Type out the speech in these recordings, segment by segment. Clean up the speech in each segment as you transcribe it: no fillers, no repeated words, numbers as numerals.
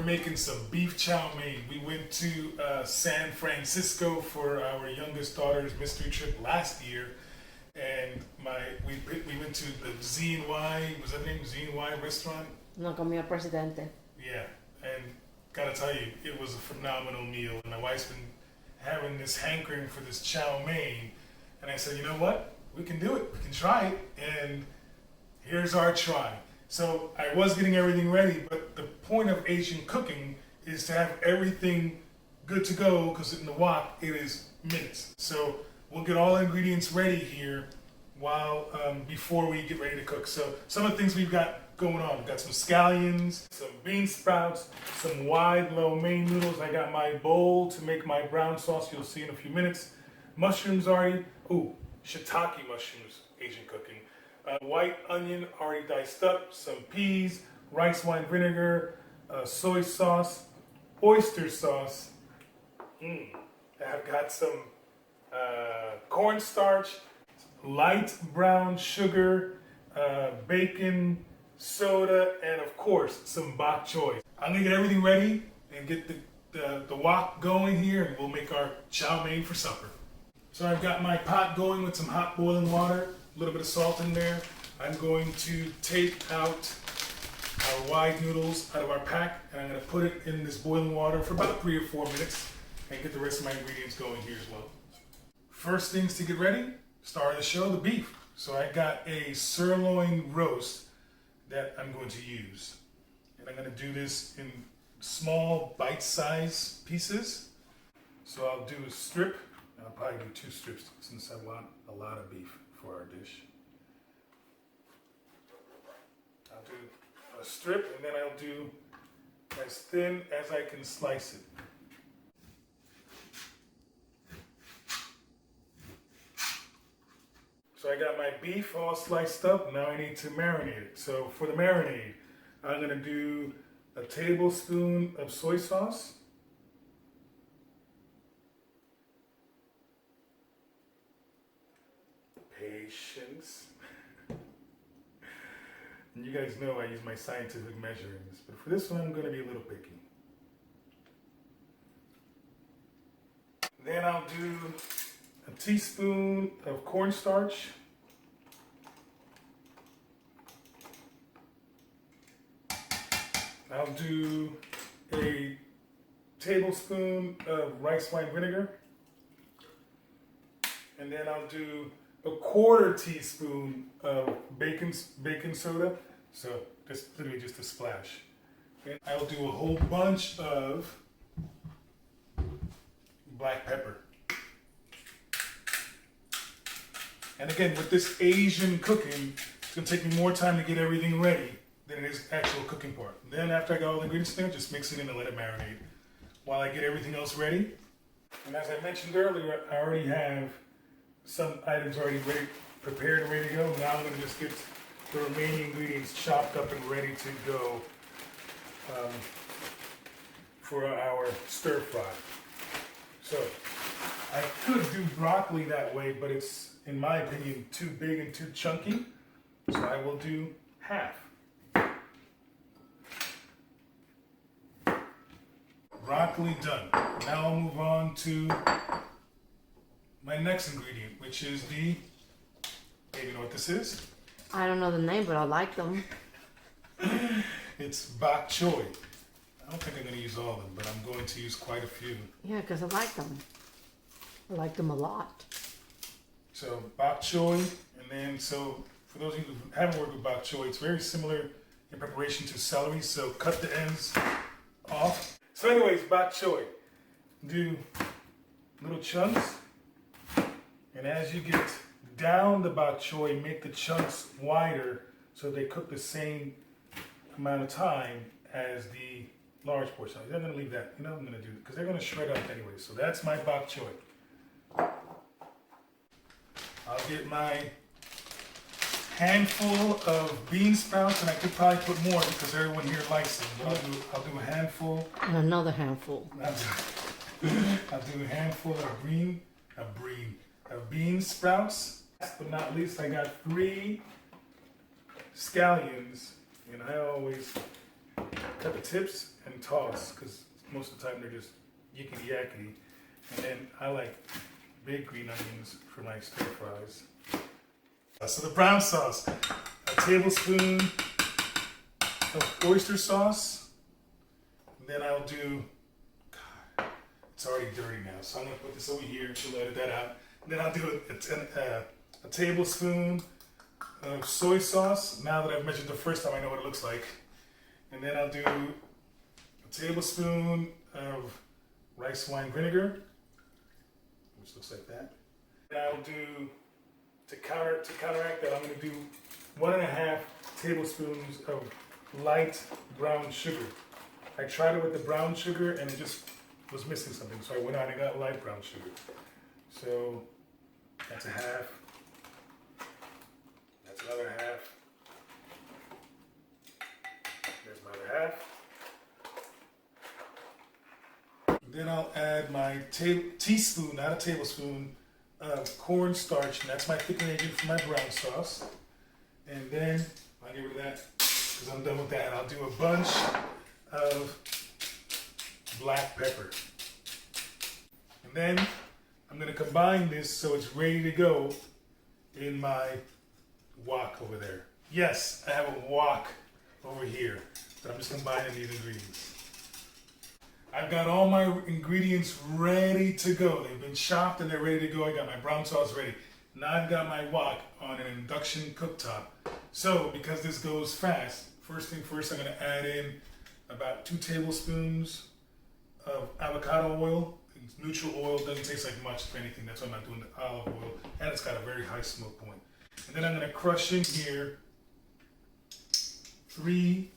making some beef chow mein. We went to San Francisco for our youngest daughter's mystery trip last year, and we went to the Z&Y, was that the name? Z&Y restaurant? No comía el presidente. Yeah, and gotta tell you, it was a phenomenal meal. And my wife's been having this hankering for this chow mein, and I said, you know what? We can do it. We can try it, and here's our try. So I was getting everything ready, but the point of Asian cooking is to have everything good to go, because in the wok it is minutes. So we'll get all the ingredients ready here while before we get ready to cook. So some of the things we've got going on: we've got some scallions, some bean sprouts, some wide lo mein noodles. I got my bowl to make my brown sauce. You'll see in a few minutes. Mushrooms already. Ooh, shiitake mushrooms. Asian cooking. White onion already diced up, some peas, rice wine vinegar, soy sauce, oyster sauce. I've got some cornstarch, light brown sugar, bacon, soda, and of course some bok choy. I'm gonna get everything ready and get the wok going here, and we'll make our chow mein for supper. So I've got my pot going with some hot boiling water. A little bit of salt in there. I'm going to take out our wide noodles out of our pack, and I'm going to put it in this boiling water for about 3 or 4 minutes and get the rest of my ingredients going here as well. First things to get ready, star of the show, the beef. So I got a sirloin roast that I'm going to use. And I'm going to do this in small bite-sized pieces. So I'll do a strip. I'll probably do 2 strips since I want a lot of beef for our dish. I'll do a strip, and then I'll do as thin as I can slice it. So I got my beef all sliced up. Now I need to marinate it. So for the marinade, I'm going to do a tablespoon of soy sauce. Patience. And you guys know I use my scientific measurements, but for this one I'm going to be a little picky. Then I'll do a teaspoon of cornstarch. I'll do a tablespoon of rice wine vinegar. And then I'll do a 1/4 teaspoon of baking soda, so just literally just a splash. And I'll do a whole bunch of black pepper. And again, with this Asian cooking, it's gonna take me more time to get everything ready than it is actual cooking part. Then after I got all the ingredients there, just mix it in and let it marinate while I get everything else ready. And as I mentioned earlier, I already have some items already ready, prepared and ready to go. Now I'm going to just get the remaining ingredients chopped up and ready to go for our stir fry. So I could do broccoli that way, but it's, in my opinion, too big and too chunky. So I will do half. Broccoli done. Now I'll move on to my next ingredient, which is the, hey, you know what this is? I don't know the name, but I like them. It's bok choy. I don't think I'm going to use all of them, but I'm going to use quite a few. Yeah, because I like them. I like them a lot. So bok choy, and then so for those of you who haven't worked with bok choy, it's very similar in preparation to celery. So cut the ends off. So anyways, bok choy. Do little chunks. And as you get down the bok choy, make the chunks wider so they cook the same amount of time as the large portion. I'm going to leave that. You know what I'm going to do? Because they're going to shred up anyway. So that's my bok choy. I'll get my handful of bean sprouts, and I could probably put more because everyone here likes them. But I'll do a handful. And another handful. I'll do a handful of bean sprouts. Last but not least, I got 3 scallions, and I always cut the tips and toss, because most of the time they're just yickety yakety. And then I like big green onions for my stir fries. So the brown sauce, a tablespoon of oyster sauce. And then I'll do, God, it's already dirty now, so I'm gonna put this over here. She'll edit that out. And then I'll do a tablespoon of soy sauce. Now that I've measured the first time, I know what it looks like. And then I'll do a tablespoon of rice wine vinegar, which looks like that. And I'll do, to counteract that, I'm going to do 1.5 tablespoons of light brown sugar. I tried it with the brown sugar and it just was missing something, so I went out and got light brown sugar. So that's a half. That's another half. There's another half. Then I'll add my teaspoon, not a tablespoon, of cornstarch, and that's my thickening agent for my brown sauce. And then I'll get rid of that because I'm done with that. I'll do a bunch of black pepper. And then I'm going to combine this so it's ready to go in my wok over there. Yes, I have a wok over here, but I'm just combining these ingredients. I've got all my ingredients ready to go. They've been chopped and they're ready to go. I got my brown sauce ready. Now I've got my wok on an induction cooktop. So because this goes fast, first thing first, I'm going to add in about 2 tablespoons of avocado oil. It's neutral oil, doesn't taste like much if anything. That's why I'm not doing the olive oil. And it's got a very high smoke point. And then I'm going to crush in here 3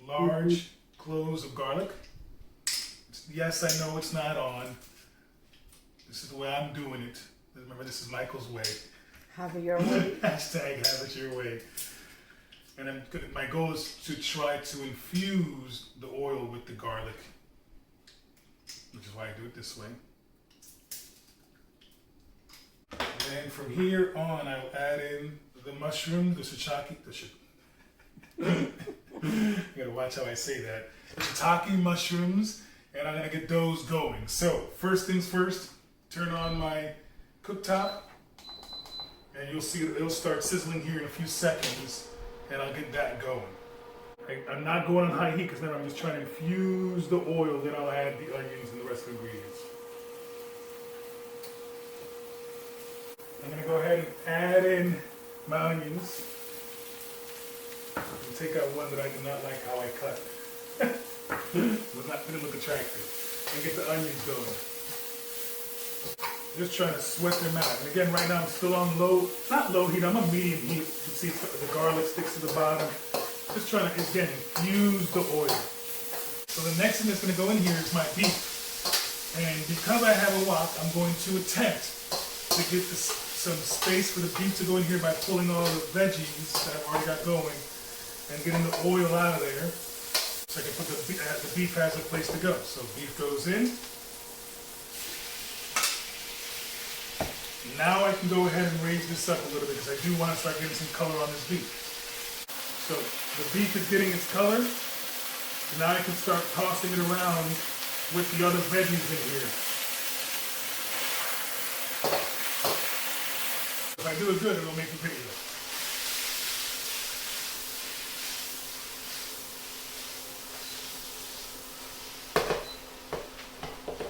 large cloves of garlic. Yes, I know it's not on. This is the way I'm doing it. Remember, this is Michael's way. Have it your way. Hashtag have it your way. And my goal is to try to infuse the oil with the garlic, which is why I do it this way. And then from here on, I'll add in the mushroom, the shiitake. You gotta watch how I say that. The shiitake mushrooms. And I'm gonna get those going. So, first things first, turn on my cooktop, and you'll see it'll start sizzling here in a few seconds, and I'll get that going. I'm not going on high heat because now I'm just trying to infuse the oil, then I'll add the onions and the rest of the ingredients. I'm gonna go ahead and add in my onions. And take out one that I do not like how I cut. Didn't look attractive. And get the onions going. Just trying to sweat them out. And again, right now I'm still on not low heat, I'm on medium heat. You can see the garlic sticks to the bottom. Just trying to, again, infuse the oil. So the next thing that's going to go in here is my beef. And because I have a wok, I'm going to attempt to get some space for the beef to go in here by pulling all the veggies that I've already got going and getting the oil out of there. So I can put the beef has a place to go. So beef goes in. Now I can go ahead and raise this up a little bit because I do want to start getting some color on this beef. So the beef is getting its color. Now I can start tossing it around with the other veggies in here. If I do it good, it'll make the video.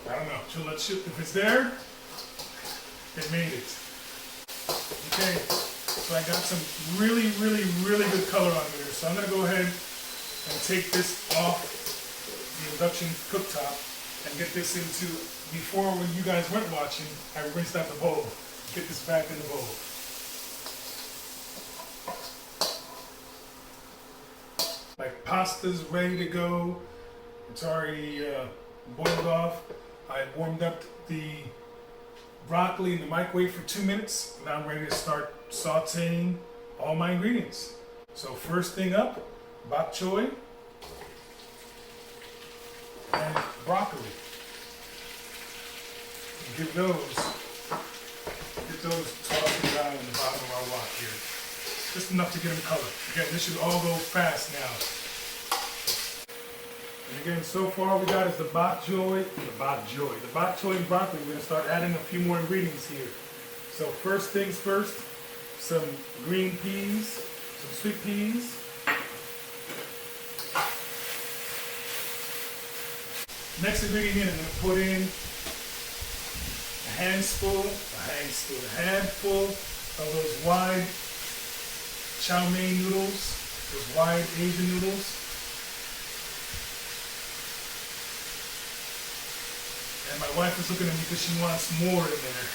I don't know. If it's there, it made it. Okay, so I got some really, really, really good color on here. So I'm going to go ahead and take this off the induction cooktop and get this into, before when you guys weren't watching, I rinsed out the bowl. Get this back in the bowl. My pasta's ready to go. It's already boiled off. I warmed up the broccoli in the microwave for 2 minutes. Now I'm ready to start sauteing all my ingredients. So first thing up, bok choy and broccoli. Get those tossed around in the bottom of our wok here. Just enough to get them color. Again, this should all go fast now. Again, so far we got is the bok choy and broccoli. We're gonna start adding a few more ingredients here. So first things first, some green peas, some sweet peas. Next ingredient in, I'm gonna put in a handful of those wide chow mein noodles, those wide Asian noodles. And my wife is looking at me because she wants more in there.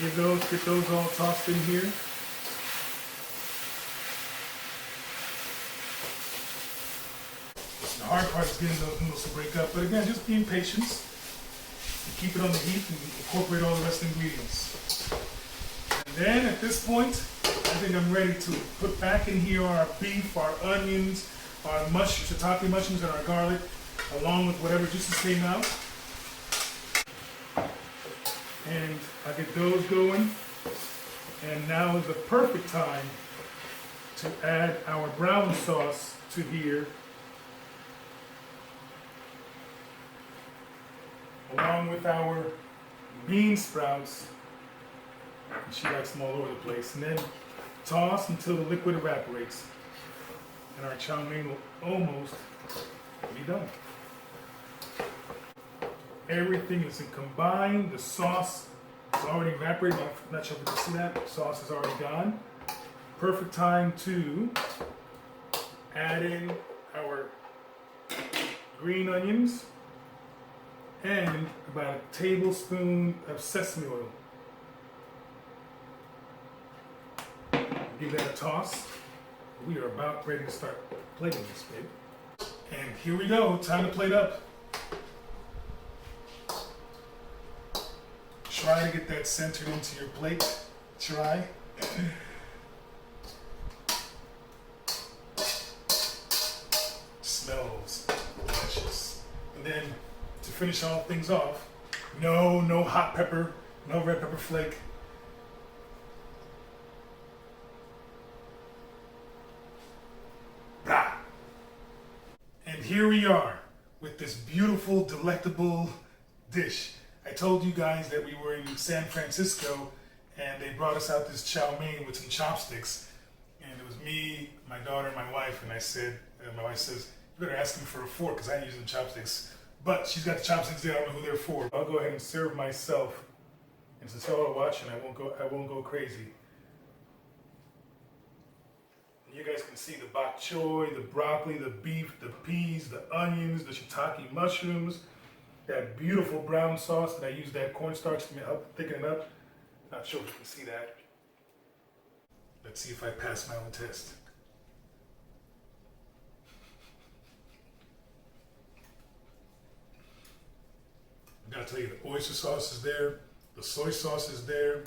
Get those all tossed in here. The hard part is getting those noodles to break up, but again, just being patient and keep it on the heat and incorporate all the rest of the ingredients. And then at this point, I think I'm ready to put back in here our beef, our onions, our shiitake mushrooms, and our garlic, along with whatever juices came out. And I get those going. And now is the perfect time to add our brown sauce to here, along with our bean sprouts. And she likes them all over the place. And then toss until the liquid evaporates. And our chow mein will almost be done. Everything is combined. The sauce is already evaporated. I'm not sure if you can see that. The sauce is already gone. Perfect time to add in our green onions and about a tablespoon of sesame oil. Give that a toss. We are about ready to start plating this, babe. And here we go. Time to plate up. Try to get that centered into your plate. Try. Smells delicious. And then to finish all things off, no hot pepper, no red pepper flake. Blah. And here we are with this beautiful, delectable dish. I told you guys that we were in San Francisco and they brought us out this chow mein with some chopsticks. And it was me, my daughter, and my wife. And I said, my wife says, you better ask him for a fork because I ain't using chopsticks. But she's got the chopsticks there, I don't know who they're for. I'll go ahead and serve myself. And since y'all are watching, I won't go crazy. And you guys can see the bok choy, the broccoli, the beef, the peas, the onions, the shiitake mushrooms, that beautiful brown sauce that I used that cornstarch to help thicken it up. Not sure if you can see that. Let's see if I pass my own test. I gotta tell you, the oyster sauce is there, the soy sauce is there,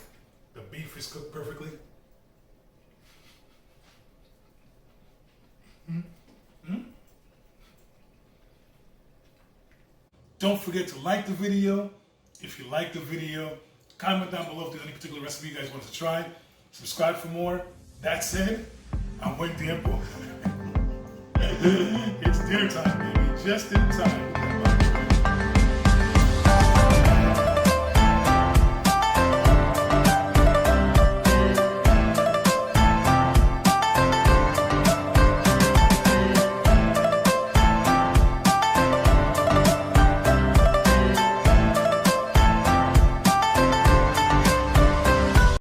the beef is cooked perfectly. Don't forget to like the video. If you like the video, comment down below if there's any particular recipe you guys want to try. Subscribe for more. That said, I'm waiting the tiempo. It's dinner time, baby. Just in time.